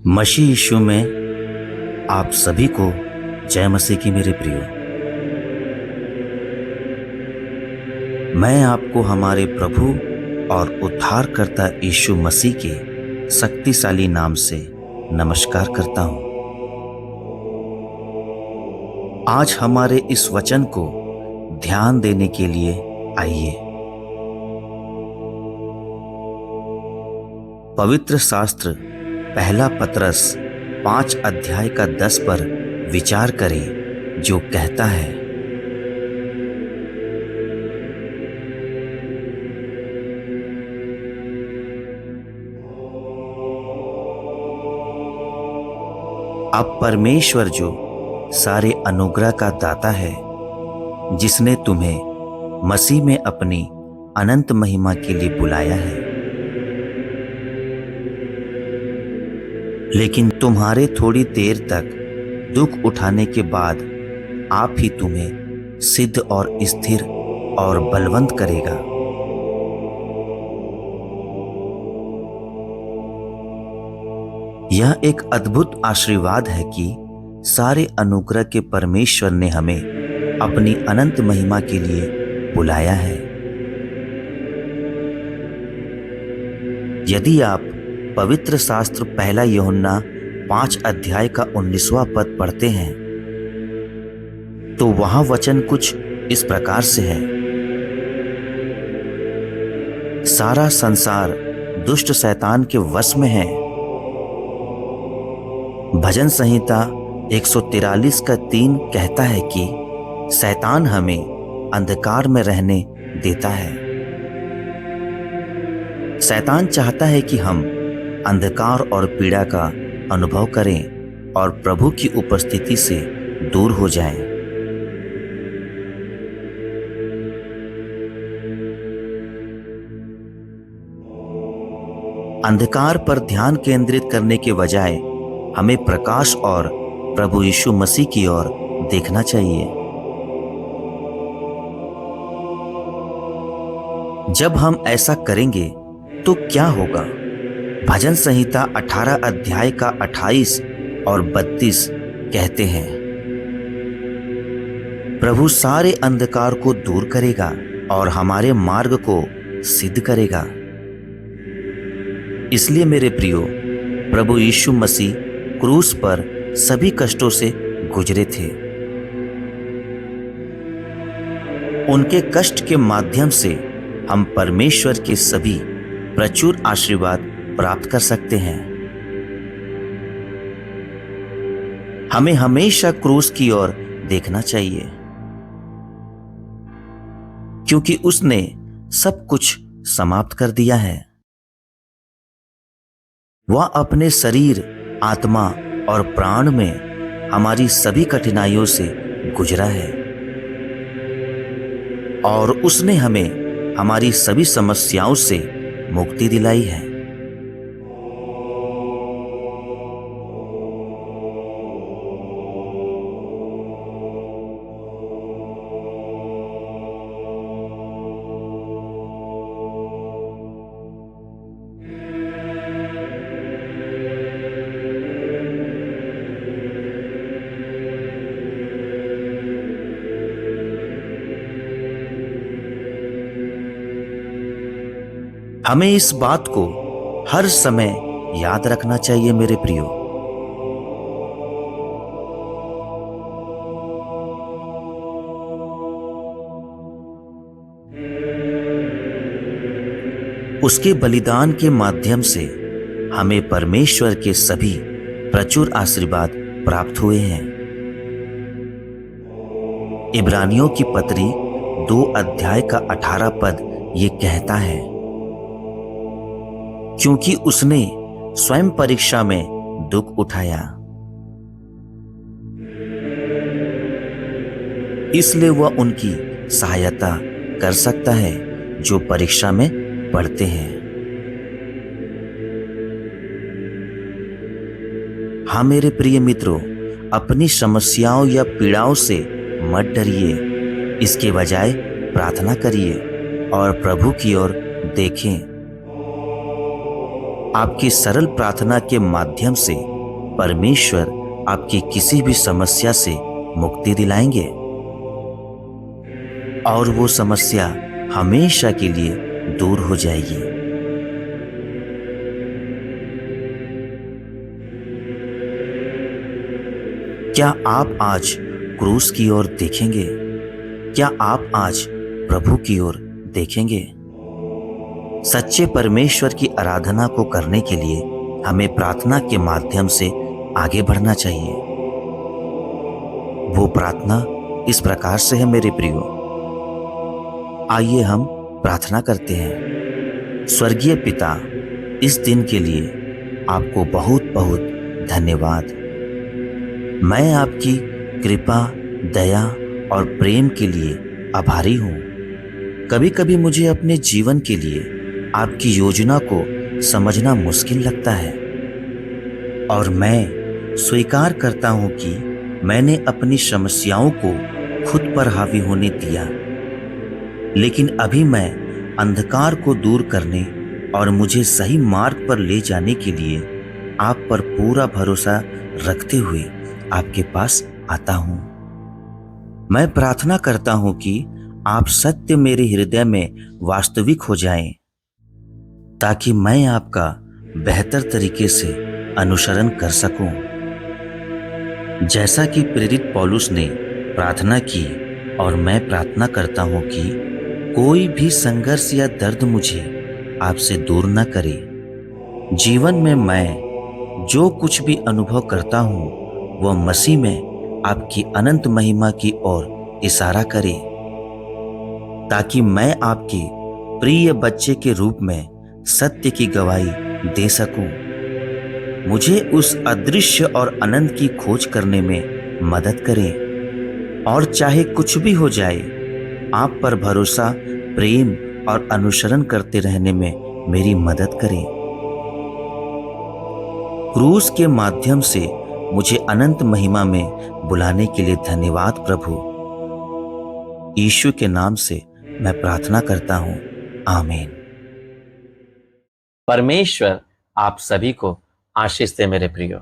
मसीह यीशु में आप सभी को जय मसीह की मेरे प्रियो। मैं आपको हमारे प्रभु और उद्धारकर्ता यीशु मसीह के शक्तिशाली नाम से नमस्कार करता हूं। आज हमारे इस वचन को ध्यान देने के लिए आइए। पवित्र शास्त्र पहला पतरस 5 अध्याय का 10 पर विचार करें, जो कहता है, अब परमेश्वर जो सारे अनुग्रह का दाता है, जिसने तुम्हें मसीह में अपनी अनंत महिमा के लिए बुलाया है, लेकिन तुम्हारे थोड़ी देर तक दुख उठाने के बाद आप ही तुम्हें सिद्ध और स्थिर और बलवंत करेगा। यह एक अद्भुत आशीर्वाद है कि सारे अनुग्रह के परमेश्वर ने हमें अपनी अनंत महिमा के लिए बुलाया है। यदि आप पवित्र शास्त्र पहला यूहन्ना 5 अध्याय का 19वां पद पढ़ते हैं तो वहां वचन कुछ इस प्रकार से है, सारा संसार दुष्ट शैतान के वश में है। भजन संहिता 143 का 3 कहता है कि शैतान हमें अंधकार में रहने देता है। शैतान चाहता है कि हम अंधकार और पीड़ा का अनुभव करें और प्रभु की उपस्थिति से दूर हो जाएं। अंधकार पर ध्यान केंद्रित करने के बजाय हमें प्रकाश और प्रभु यीशु मसीह की ओर देखना चाहिए। जब हम ऐसा करेंगे तो क्या होगा? भजन संहिता 18 अध्याय का 28 और 32 कहते हैं, प्रभु सारे अंधकार को दूर करेगा और हमारे मार्ग को सिद्ध करेगा। इसलिए मेरे प्रियो, प्रभु यीशु मसीह क्रूस पर सभी कष्टों से गुजरे थे। उनके कष्ट के माध्यम से हम परमेश्वर के सभी प्रचुर आशीर्वाद प्राप्त कर सकते हैं। हमें हमेशा क्रूस की ओर देखना चाहिए, क्योंकि उसने सब कुछ समाप्त कर दिया है। वह अपने शरीर, आत्मा और प्राण में हमारी सभी कठिनाइयों से गुजरा है और उसने हमें हमारी सभी समस्याओं से मुक्ति दिलाई है। हमें इस बात को हर समय याद रखना चाहिए मेरे प्रियो। उसके बलिदान के माध्यम से हमें परमेश्वर के सभी प्रचुर आशीर्वाद प्राप्त हुए हैं। इब्रानियों की पत्री 2 अध्याय का 18 पद ये कहता है, क्योंकि उसने स्वयं परीक्षा में दुख उठाया, इसलिए वह उनकी सहायता कर सकता है जो परीक्षा में पढ़ते हैं। हाँ मेरे प्रिय मित्रों, अपनी समस्याओं या पीड़ाओं से मत डरिए, इसके बजाय प्रार्थना करिए और प्रभु की ओर देखें। आपकी सरल प्रार्थना के माध्यम से परमेश्वर आपकी किसी भी समस्या से मुक्ति दिलाएंगे और वो समस्या हमेशा के लिए दूर हो जाएगी। क्या आप आज क्रूस की ओर देखेंगे? क्या आप आज प्रभु की ओर देखेंगे? सच्चे परमेश्वर की आराधना को करने के लिए हमें प्रार्थना के माध्यम से आगे बढ़ना चाहिए। वो प्रार्थना इस प्रकार से है मेरे प्रियो। आइए हम प्रार्थना करते हैं। स्वर्गीय पिता, इस दिन के लिए आपको बहुत बहुत धन्यवाद। मैं आपकी कृपा, दया और प्रेम के लिए आभारी हूँ। कभी कभी मुझे अपने जीवन के लिए आपकी योजना को समझना मुश्किल लगता है और मैं स्वीकार करता हूँ कि मैंने अपनी समस्याओं को खुद पर हावी होने दिया। लेकिन अभी मैं अंधकार को दूर करने और मुझे सही मार्ग पर ले जाने के लिए आप पर पूरा भरोसा रखते हुए आपके पास आता हूँ। मैं प्रार्थना करता हूँ कि आप सत्य मेरे हृदय में वास्तविक हो जाएं, ताकि मैं आपका बेहतर तरीके से अनुसरण कर सकूं। जैसा कि प्रेरित पौलुस ने प्रार्थना की और मैं प्रार्थना करता हूं कि कोई भी संघर्ष या दर्द मुझे आपसे दूर न करे। जीवन में मैं जो कुछ भी अनुभव करता हूं वह मसीह में आपकी अनंत महिमा की ओर इशारा करे, ताकि मैं आपके प्रिय बच्चे के रूप में सत्य की गवाही दे सकूं। मुझे उस अदृश्य और अनंत की खोज करने में मदद करें और चाहे कुछ भी हो जाए, आप पर भरोसा, प्रेम और अनुसरण करते रहने में मेरी मदद करें। क्रूस के माध्यम से मुझे अनंत महिमा में बुलाने के लिए धन्यवाद प्रभु। यीशु के नाम से मैं प्रार्थना करता हूं, आमीन। परमेश्वर आप सभी को आशीष दे मेरे प्रियो।